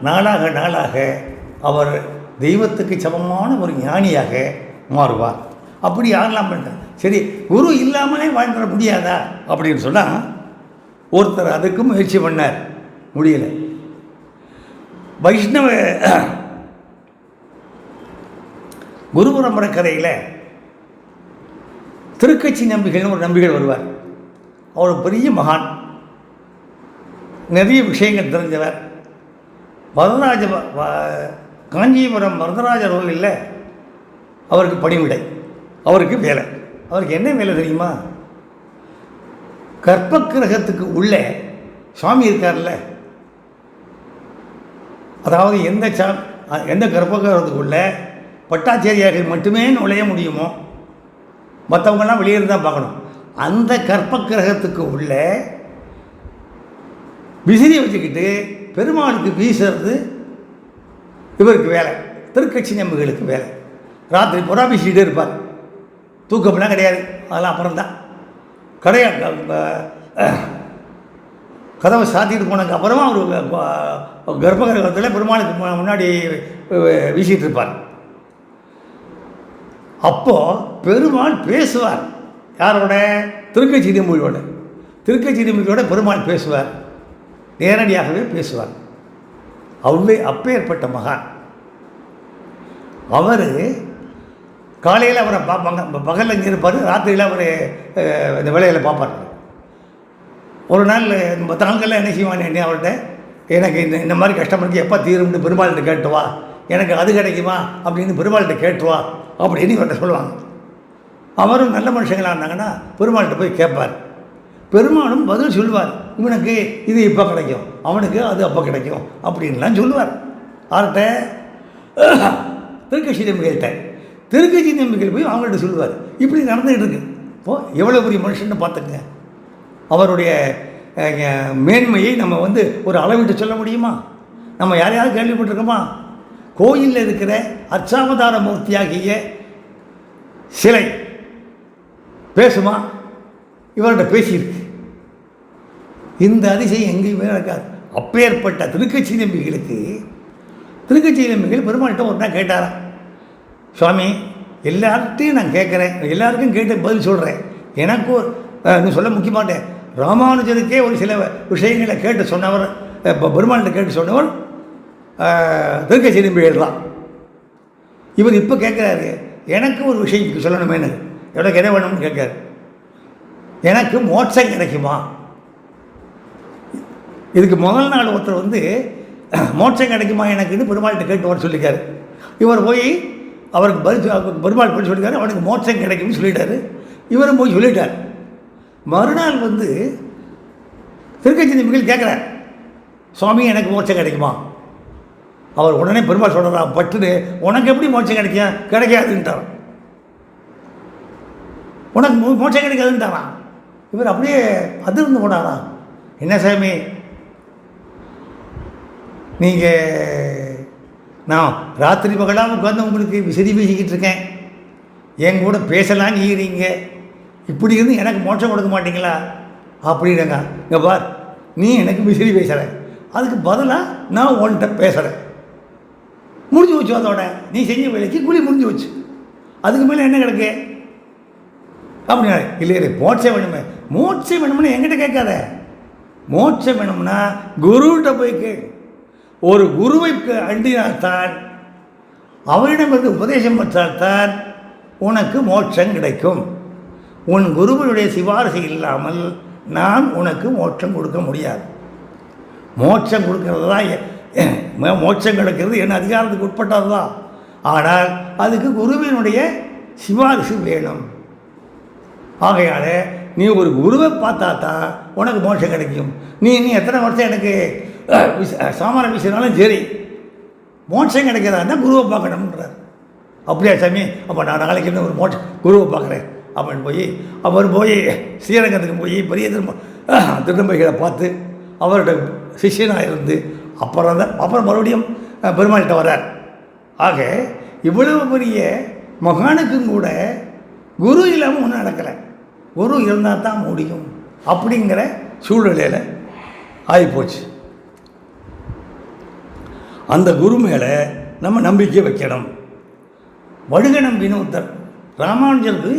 நாளாக நாளாக அவர் தெய்வத்துக்கு சமமான ஒரு ஞானியாக மாறுவார். அப்படி யாரெல்லாம் பண்ணுறாங்க. சரி, குரு இல்லாமலே வாழ்ந்துட முடியாதா அப்படின்னு சொன்னால் ஒருத்தர் அதுக்கும் முயற்சி பண்ணார், முடியலை. வைஷ்ணவ குரு பரம்பரை கதையில் திருக்கட்சி நம்பிகள்னு ஒரு நம்பிகள் வருவார். அவர் பெரிய மகான், நிறைய விஷயங்கள் தெரிஞ்சவர். காஞ்சிபுரம் வரதராஜர் கோவிலில் அவருக்கு பணிவிடை, அவருக்கு வேலை. அவருக்கு என்ன வேலை தெரியுமா? கர்ப்பகிரகத்துக்கு உள்ளே சுவாமி இருக்கார்ல, அதாவது எந்த கர்ப்பகிரகத்துக்குள்ளே பட்டாச்சாரியார்கள் மட்டுமே நுழைய முடியுமோ, மற்றவங்கெல்லாம் வெளியே தான் பார்க்கணும். அந்த கர்ப்பகிரகத்துக்கு உள்ள விசிறியை வச்சுக்கிட்டு பெருமாளுக்கு வீசுறது இவருக்கு வேலை, திருக்கட்சி நம்பிகளுக்கு வேலை. ராத்திரி புறா வீசிக்கிட்டே இருப்பார். தூக்கம்லாம் கிடையாது, அதெல்லாம் அப்புறம்தான். கதவை சாத்திட்டு போனதுக்கு அப்புறமா அவர் கர்ப்பகிரகத்தில் பெருமாளுக்கு முன்னாடி வீசிகிட்டு இருப்பார். அப்போது பெருமாள் பேசுவார். யாரோட? திருக்கட்சி நம்பிகளோட. திருக்கட்சி நம்பிகளோட பெருமாள் பேசுவார், நேரடியாகவே பேசுவார். அப்பேற்பட்ட மகான். அவர் காலையில் அவரை பார்ப்பாங்க, பகலில் இங்கே இருப்பார், ராத்திரியில் அவர் இந்த வேலையில் பார்ப்பார். ஒரு நாள் மற்ற நாட்கள்லாம் என்ன செய்வான், என்ன அவர்கிட்ட எனக்கு இந்த மாதிரி கஷ்டம் இருக்குது, எப்போ தீரும்னு பெருமாள்கிட்ட கேட்டுவா, எனக்கு அது கிடைக்குமா அப்படின்னு பெருமாள்கிட்ட கேட்டுவா அப்படின்னு இவர்கிட்ட சொல்லுவாங்க. அவரும் நல்ல மனுஷங்களாக இருந்தாங்கன்னா பெருமாள்கிட்ட போய் கேட்பார். பெருமாளும் பதில் சொல்லுவார். இவனுக்கு இது இப்போ கிடைக்கும், அவனுக்கு அது அப்போ கிடைக்கும் அப்படின்லாம் சொல்லுவார். யார்கிட்ட? திருக்கட்சி நம்பிகள்கிட்ட. திருக்கட்சி நம்பிகள் போய் அவங்கள்ட்ட சொல்லுவார். இப்படி நடந்துகிட்டு இருக்கு. இப்போது எவ்வளோ பெரிய மனுஷன்னு பார்த்துங்க. அவருடைய மேன்மையை நம்ம ஒரு அளவிட்டு சொல்ல முடியுமா? நம்ம யாரையாவது கேள்விப்பட்டிருக்கோமா? கோயிலில் இருக்கிற அர்ச்சாவதார மூர்த்தியாகிய சிலை பேசுமா? இவர்கிட்ட பேசியிருக்கு. இந்த அதிசயம் எங்கேயுமே இருக்காது. அப்பேற்பட்ட திருக்கட்சி நம்பிகளுக்கு திருக்கட்சி நம்பிகள் பெருமாள்கிட்ட ஒரு நாள் கேட்டாராம், சுவாமி எல்லார்கிட்டையும் நான் கேட்குறேன், எல்லாருக்கும் கேட்டு பதில் சொல்கிறேன், எனக்கும் இன்னும் சொல்ல முக்கிய மாட்டேன். ராமானுஜருக்கே ஒரு சில விஷயங்களை கேட்டு சொன்னவர், பெருமாள்கிட்ட கேட்டு சொன்னவர் திருக்கட்சி நம்பிகள் தான். இவர் இப்போ கேட்குறாரு, எனக்கு ஒரு விஷயம் சொல்லணுமேனு, எனக்கு என்ன வேணும்னு கேட்குறாரு. எனக்கு மோட்சம் கிடைக்குமா? இதுக்கு முதல் நாள் ஒருத்தர் மோட்சம் கிடைக்குமா எனக்குன்னு பெருமாள்கிட்ட கேட்டு வர சொல்லியிருக்காரு. இவர் போய் அவருக்கு பெருமாள் போய் சொல்லியிருக்காரு, அவனுக்கு மோட்சம் கிடைக்கும்னு சொல்லிட்டாரு. இவரும் போய் சொல்லிட்டார். மறுநாள் வந்து திருக்கச்சி நம்பிகள் கேட்குறார், சுவாமி எனக்கு மோட்சம் கிடைக்குமா? அவர் உடனே பெருமாள் சொல்கிறார், பட்டுன்னு உனக்கு எப்படி மோட்சம் கிடைக்காதுன்ட்டார். உனக்கு மோட்சம் கிடைக்காதுன்ட்டாரான். இவர் அப்படியே அதிர்ந்து போனாரா, என்ன சாமி நீங்கள், நான் ராத்திரி பகலாக உட்காந்து உங்களுக்கு விசிறி பேசிக்கிட்டு இருக்கேன், என் கூட பேசலான்னு ஈகிறீங்க, இப்படி இருந்து எனக்கு மோட்சம் கொடுக்க மாட்டீங்களா அப்படின்னாங்க. இங்கே பார், நீ எனக்கு விசிறி பேசுகிற, அதுக்கு பதிலாக நான் உன்கிட்ட பேசுகிறேன், முடிஞ்சு வச்சு, அதோட நீ செஞ்ச வேலைக்கு கூலி முடிஞ்சு வச்சு, அதுக்கு மேலே என்ன கிடக்கு அப்படின்னா. இல்லை மோட்சம் வேணுமே, மோட்சம் வேணும்னு என்கிட்ட கேட்காத, மோட்சம் வேணும்னா குருகிட்ட போய் கே. ஒரு குருவை அண்டினால்தான், அவரிடமிருந்து உபதேசம் பெற்றால்தான் உனக்கு மோட்சம் கிடைக்கும். உன் குருவனுடைய சிபாரிசு இல்லாமல் நான் உனக்கு மோட்சம் கொடுக்க முடியாது. மோட்சம் கொடுக்கறது தான், மோட்சம் கிடைக்கிறது என் அதிகாரத்துக்கு உட்பட்டது தான். ஆனால் அதுக்கு குருவினுடைய சிபாரிசு வேணும். ஆகையால் நீ ஒரு குருவை பார்த்தா தான் உனக்கு மோட்சம் கிடைக்கும். நீ எத்தனை வருஷம் எனக்கு சாமான் வீசினாலும் சரி, மோட்சம் கிடைக்கிறதா குருவை பார்க்கணுன்றார். அப்படியா சாமி, அப்போ நான் நாளைக்கு இன்னும் ஒரு குருவை பார்க்குறேன் அப்படின்னு போய் அவர் போய் ஸ்ரீரங்கத்துக்கு போய் பெரிய திருநம்பைகளை பார்த்து அவரோட சிஷ்யனாக இருந்து அப்புறம் மறுபடியும் பெருமாள்கிட்ட வர்றார். ஆக இவ்வளவு பெரிய மகானுக்கும் கூட குரு இல்லாமல் ஒன்றும் நடக்கலை. குரு இருந்தால் தான் முடியும் அப்படிங்கிற சூழ்நிலையில் ஆகிப்போச்சு. அந்த குரு மேலே நம்ம நம்பிக்கை வைக்கணும். வடுகணம் வினோத்தர் ராமானுஜருக்கு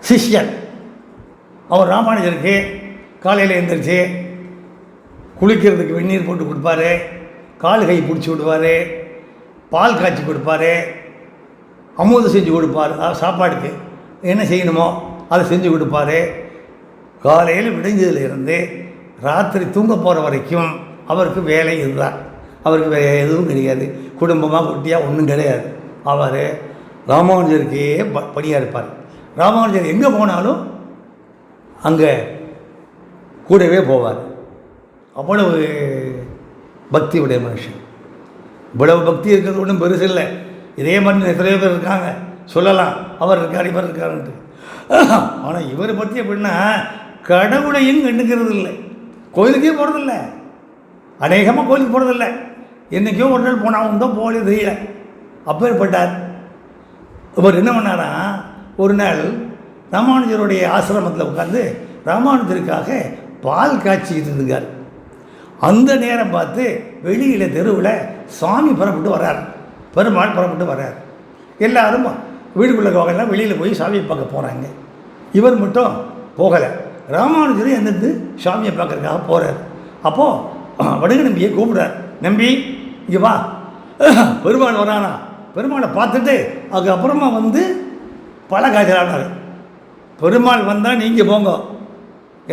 சிஷ்யன். அவர் ராமானுஜருக்கு காலையில் எழுந்திரிச்சு குளிக்கிறதுக்கு வெந்நீர் போட்டு கொடுப்பாரு, கால் கை பிடிச்சி விடுவார், பால் காய்ச்சி கொடுப்பார், அமுதம் செஞ்சு கொடுப்பார், சாப்பாடுக்கு என்ன செய்யணுமோ அதை செஞ்சு கொடுப்பார். காலையில் விடிஞ்சதுலேருந்து ராத்திரி தூங்க போகிற வரைக்கும் அவருக்கு வேலை இதுதான். அவருக்கு வேறு எதுவும் கிடையாது, குடும்பமாக குட்டியாக ஒன்றும் கிடையாது. அவர் ராமானுஜருக்கே படியாக இருப்பார். ராமானுஜர் எங்கே போனாலும் அங்கே கூடவே போவார். அவ்வளவு பக்தி உடைய மனுஷன். இவ்வளவு பக்தி இருக்கிறது ஒன்றும் பெருசு இல்லை. இதே மாதிரி எத்தனையோ பேர் இருக்காங்க, சொல்லலாம் அவர் இருக்கார் இவர் இருக்காருன்ட்டு. ஆனால் இவரை பற்றி எப்படின்னா கடவுளையும் கண்டுக்கிறது இல்லை, கோயிலுக்கே போகிறதில்ல, அநேகமாக கோயிலுக்கு போகிறதில்ல. என்றைக்கோ ஒரு நாள் போனால் உண்டோ போகலே தெரியல. அப்பேற்பட்டார். இவர் என்ன பண்ணாரா, ஒரு நாள் ராமானுஜருடைய ஆசிரமத்தில் உட்காந்து ராமானுஜருக்காக பால் காய்ச்சிக்கிட்டு இருந்துக்கார். அந்த நேரம் பார்த்து வெளியில் தெருவில் சுவாமி புறப்பட்டு வர்றார், பெருமாள் புறப்பட்டு வர்றார். எல்லாரும் வீடுக்குள்ளே போகலாம், வெளியில் போய் சாமியை பார்க்க போகிறாங்க. இவர் மட்டும் போகலை. ராமானுஜரும் எந்திருந்து சாமியை பார்க்கறதுக்காக போகிறார். அப்போது வடுக நம்பியை கூப்பிடுறார், நம்பி இங்கே வா, பெருமாள் வரானா. பெருமாளை பார்த்துட்டு அதுக்கப்புறமா வந்து பல காய்ச்சலானார். பெருமாள் வந்தால் நீங்கள் போங்க,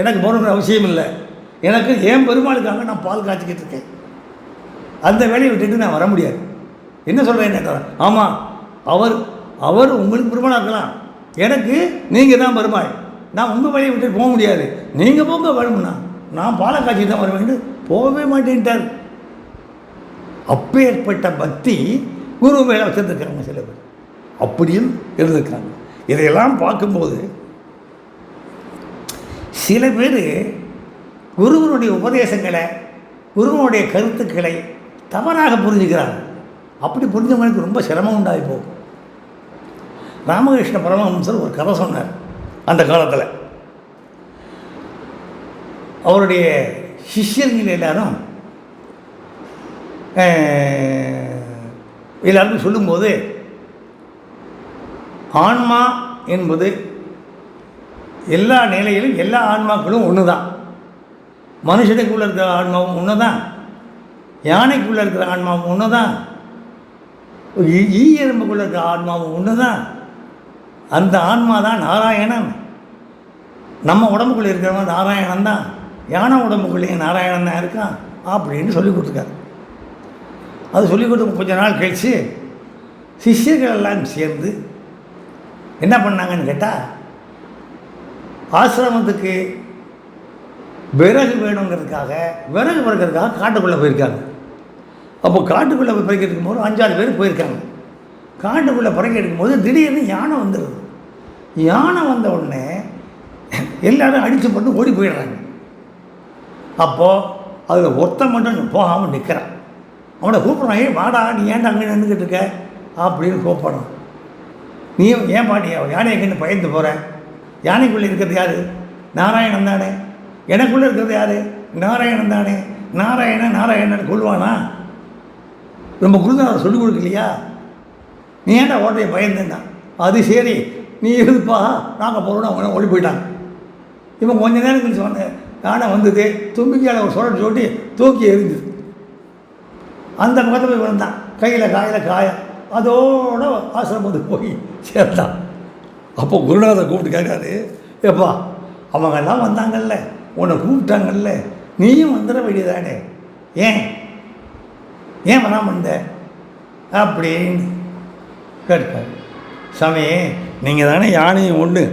எனக்கு போகணுங்கிற அவசியம் இல்லை, எனக்கு ஏன் பெருமாளுக்காக நான் பால் காய்ச்சிக்கிட்டு இருக்கேன், அந்த வேலையை விட்டுட்டு நான் வர முடியாது. என்ன சொல்கிறேன் கேட்டார். ஆமாம், அவர் உங்களுக்கு பெருமாளாக இருக்கலாம், எனக்கு நீங்கள் தான் பெருமாள், நான் உங்கள் வேலையை விட்டுட்டு போக முடியாது, நீங்கள் போங்க வேணும்னா, நான் பாலை காய்ச்சி தான் வருவேன், போகவே மாட்டேன்ட்டார். அப்பேற்பட்ட பக்தி குரு மேலே வச்சுருந்துருக்காங்க சில பேர், அப்படியும் இருந்திருக்காங்க. இதையெல்லாம் பார்க்கும்போது சில பேர் குருவனுடைய உபதேசங்களை, குருவனுடைய கருத்துக்களை தவறாக புரிஞ்சுக்கிறாங்க. அப்படி புரிஞ்சவங்களுக்கு ரொம்ப சிரமம் உண்டாகி போகும். ராமகிருஷ்ண பரமஹம்சர் ஒரு கதை சொன்னார். அந்த காலத்தில் அவருடைய சிஷ்யர்கள் எல்லாருக்கும் சொல்லும்போது, ஆன்மா என்பது எல்லா நிலையிலும் எல்லா ஆன்மாக்களும் ஒன்று தான். மனுஷனுக்குள்ளே இருக்கிற ஆன்மாவும் ஒன்று தான், யானைக்குள்ளே இருக்கிற ஆன்மாவும் ஒன்று தான், ஈ எறும்புக்குள்ளே இருக்கிற ஆன்மாவும் ஒன்று தான். அந்த ஆன்மா தான் நாராயணன். நம்ம உடம்புக்குள்ளே இருக்கிறவன் நாராயணன் தான், யானை உடம்புக்குள்ளேயும் நாராயணன் தான் இருக்கான். அப்படின்னு சொல்லி கொடுத்துருக்காரு. அது சொல்லி கொடுத்து கொஞ்ச நாள் கழித்து சிஷ்யர்கள் எல்லாம் சேர்ந்து என்ன பண்ணாங்கன்னு கேட்டால், ஆசிரமத்துக்கு விறகு வேணுங்கிறதுக்காக விறகு பறக்கிறதுக்காக காட்டுக்குள்ளே போயிருக்காங்க. அப்போ காட்டுக்குள்ளே போய் பறக்க எடுக்கும்போது 5-6 பேர் போயிருக்காங்க. காட்டுக்குள்ளே பறக்க எடுக்கும்போது திடீர்னு யானை வந்துடுது. யானை வந்த உடனே எல்லோரும் அடித்து போட்டு ஓடி போயிடுறாங்க. அப்போது அதில் ஒருத்தன் மட்டும் போகாமல் நிற்கிறான். அவனை கூப்பிட்றான், ஏன் வாடா, நீ ஏன்டா அங்கே நின்றுக்கிட்டு இருக்க அப்படின்னு கூப்பிட்றான். நீ ஏன் பாட்டி யானையை கண்டு பயந்து போகிற? யானைக்குள்ளே இருக்கிறது யார்? நாராயணன் தானே. எனக்குள்ளே இருக்கிறது யார்? நாராயணன் தானே. நாராயணன் கொள்வானா? ரொம்ப குருநாதர் சொல்லிக் கொடுக்கலையா? நீ ஏன்டா ஓட்டையை பயந்துன்னா? அது சரி, நீ இருப்பா, நாங்கள் போகிறோம். அவங்க ஓடி போயிட்டாங்க. இவன் கொஞ்ச நேரம் கழிச்சு சொன்னேன், யானை வந்தது, தும்பிக்கையால் ஒரு சுழட்டு சொல்லி தூக்கி எரிஞ்சுது. அந்த பக்கத்தில் போய் விழுந்தான். கையில் காயம். அதோட ஆசிரமத்துக்கு போய் சேர்ந்தான். அப்போ குருநாதர் கூப்பிட்டு கேட்காரு, எப்பா அவங்கெல்லாம் வந்தாங்கல்ல, உன்னை கூப்பிட்டாங்கல்ல, நீயும் வந்துட வேண்டியதானே, ஏன் வராமல் வந்த அப்படின்னு கேட்பார். சாமி, நீங்கள் தானே யானையும் ஒன்று.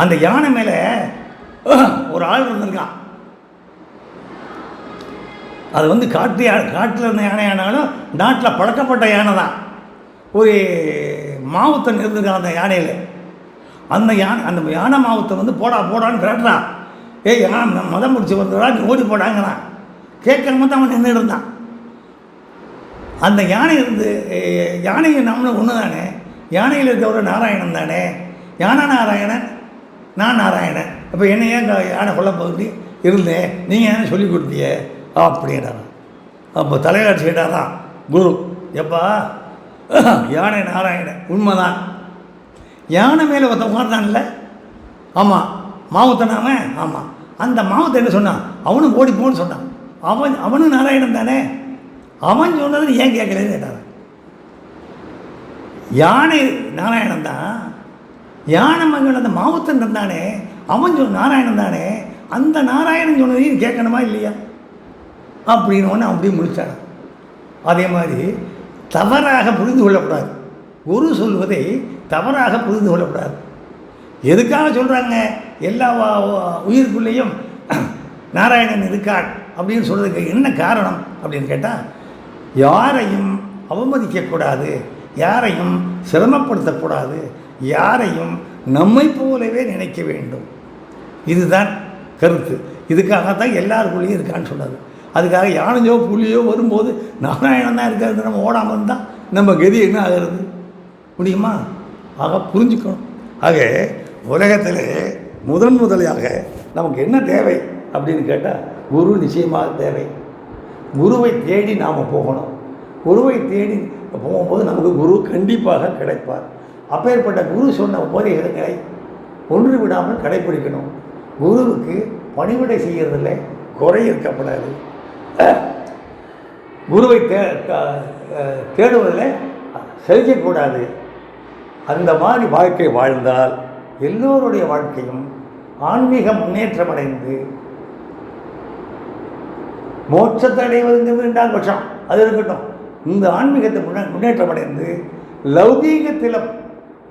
அந்த யானை மேலே ஒரு ஆள் இருந்திருக்கான். அது காட்டில் இருந்த யானையானாலும் நாட்டில் பழக்கப்பட்ட யானை தான். ஒரு மாவுத்தன் இருந்திருக்கான் அந்த யானையில். அந்த யானை மாவுத்தை போடான்னு கேட்டுறான். யானை மதம் முடிச்சு வந்துடா, நீ ஓடி போடாங்கிறான். கேட்காம தான் அவன் நின்று இருந்தான். அந்த யானையை நம்மளும் ஒன்று தானே. யானையில் இருக்கிறவர் நாராயணன் தானே. நாராயணன், நான் நாராயணன். அப்போ என்ன ஏன் யானை கொல்ல பகுதி இருந்தேன், நீங்கள் ஏன்னு சொல்லி கொடுத்திய அப்படின்னாரான். அப்போ தலையாட்சி கேட்டாரான் குரு, எப்பா யானை நாராயணன் உண்மைதான். யானை மேலே ஒருத்த உட்கார்ந்தான்ல, ஆமாம், மாவுத்தனாம, ஆமாம். அந்த மாவத்தை என்ன சொன்னான்? அவனும் ஓடி போன்னு சொன்னான். அவனும் நாராயணன் தானே. அவன் சொன்னது ஏன் கேட்கலன்னு கேட்டான். யானை நாராயணன் தான். யானை மகன் அந்த மாவத்தன் இருந்தானே, அவன் நாராயணன் தானே. அந்த நாராயணன் சொன்னதையும் கேட்கணுமா இல்லையா அப்படின்னு ஒன்று அப்படியே முடிச்சான். அதே மாதிரி தவறாக புரிந்து கொள்ளக்கூடாது. குரு சொல்வதை தவறாக புரிந்து கொள்ளக்கூடாது. எதுக்காக சொல்கிறாங்க? எல்லா உயிருக்குள்ளேயும் நாராயணன் இருக்கான் அப்படின்னு சொல்கிறதுக்கு என்ன காரணம் அப்படின்னு கேட்டால், யாரையும் அவமதிக்கக்கூடாது, யாரையும் சிரமப்படுத்தக்கூடாது, யாரையும் நம்மை போலவே நினைக்க வேண்டும். இதுதான் கருத்து. இதுக்காகத்தான் எல்லாருக்குள்ளேயும் இருக்கான்னு சொன்னது. அதுக்காக யானையோ புலியோ வரும்போது நாராயணன் தான் இருக்காது நம்ம ஓடாமல் இருந்தால் நம்ம கதி என்ன ஆகிறது முடியுமா? ஆக புரிஞ்சுக்கணும். ஆக உலகத்தில் முதலியாக நமக்கு என்ன தேவை அப்படின்னு கேட்டால், குரு நிச்சயமாக தேவை. குருவை தேடி நாம் போகணும். குருவை தேடி போகும்போது நமக்கு குரு கண்டிப்பாக கிடைப்பார். அப்பேற்பட்ட குரு சொன்ன உபதேசங்களை ஒன்று விடாமல் கடைப்பிடிக்கணும். குருவுக்கு பணிவிடை செய்கிறதில்ல குறை இருக்கப்படாது. குருவை தேடுவதில் செலுத்தக்கூடாது. அந்த மாதிரி வாழ்க்கை வாழ்ந்தால் எல்லோருடைய வாழ்க்கையும் ஆன்மீக முன்னேற்றம் அடைந்து மோட்சத்தை அடைவதுங்கிறது 2ஆம் பட்சம், அது இருக்கட்டும். இந்த ஆன்மீகத்தை முன்னேற்றம் அடைந்து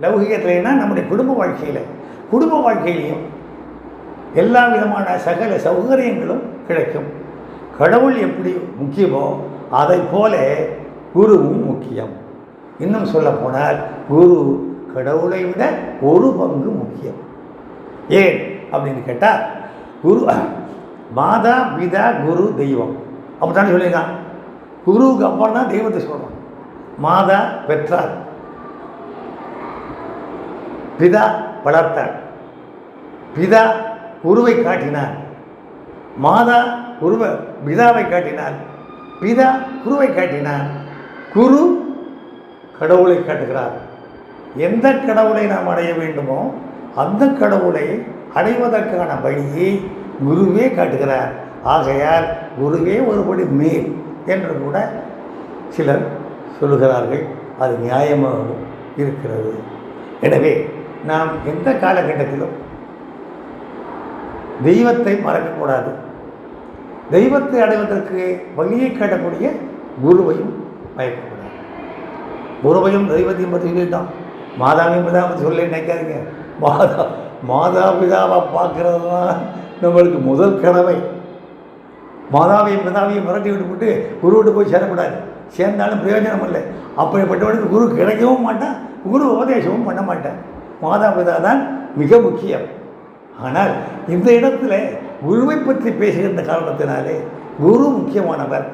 லௌகீகத்தில்னா நம்முடைய குடும்ப வாழ்க்கையிலையும் எல்லா விதமான சகல சௌகரியங்களும் கிடைக்கும். கடவுள் எப்படி முக்கியமோ அதை போல குருவும் முக்கியம். இன்னும் சொல்ல போனால் குரு கடவுளை விட ஒரு பங்கு முக்கியம். ஏன் அப்படின்னு கேட்டால், குரு மாதா பிதா குரு தெய்வம் அப்படித்தானே சொல்லியிருக்கான். குருவுக்கு அப்புறம் தான் தெய்வத்தை சொல்கிறோம். மாதா பெற்றார், பிதா வளர்த்தார், பிதா குருவை காட்டினார், மாதா பிதாவை காட்டினார், பிதா குருவை காட்டினார், குரு கடவுளை காட்டுகிறார். எந்த கடவுளை நாம் அடைய வேண்டுமோ அந்த கடவுளை அடைவதற்கான வழியை குருவே காட்டுகிறார். ஆகையால் குருவே ஒருபடி மேல் என்று கூட சிலர் சொல்லுகிறார்கள். அது நியாயமாக இருக்கிறது. எனவே நாம் எந்த காலகட்டத்திலும் தெய்வத்தை மறக்கக்கூடாது. தெய்வத்தை அடைவதற்கு வழியை காட்டக்கூடிய குருவையும் பயக்கக்கூடாது. குருவையும் தெய்வத்தையும் பற்றி சொல்லிட்டான். மாதாவையும் பிதாவை பற்றி சொல்ல நினைக்காதீங்க. மாதா பிதாவை பார்க்கறது தான் நம்மளுக்கு முதல் கடமை. மாதாவையும் பிதாவையும் மிரட்டி விட்டு குருவிட்டு போய் சேரக்கூடாது. சேர்ந்தாலும் பிரயோஜனம் இல்லை. அப்படிப்பட்டவனுக்கு குரு கிடைக்கவும் மாட்டான், குரு உபதேசமும் பண்ண மாட்டான். மாதா பிதா தான் மிக முக்கியம். ஆனால் இந்த இடத்துல குருவை பற்றி பேசுகின்ற காரணத்தினாலே குரு முக்கியமானவர்,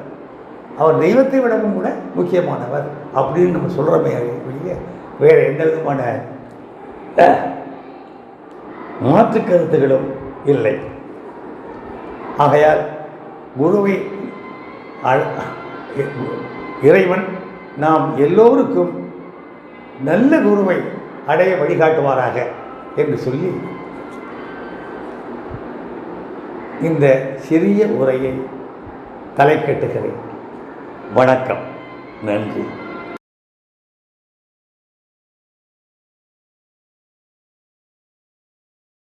அவர் தெய்வத்தை விடவும் கூட முக்கியமானவர் அப்படின்னு நம்ம சொல்கிறோமே வெளியே வேறு எந்த விதமான மாற்று கருத்துகளும் இல்லை. ஆகையால் குருவை இறைவன் நாம் எல்லோருக்கும் நல்ல குருவை அடைய வழிகாட்டுவாராக என்று சொல்லி இந்த சிறிய உரையை தலை கட்டுகிறேன். வணக்கம், நன்றி.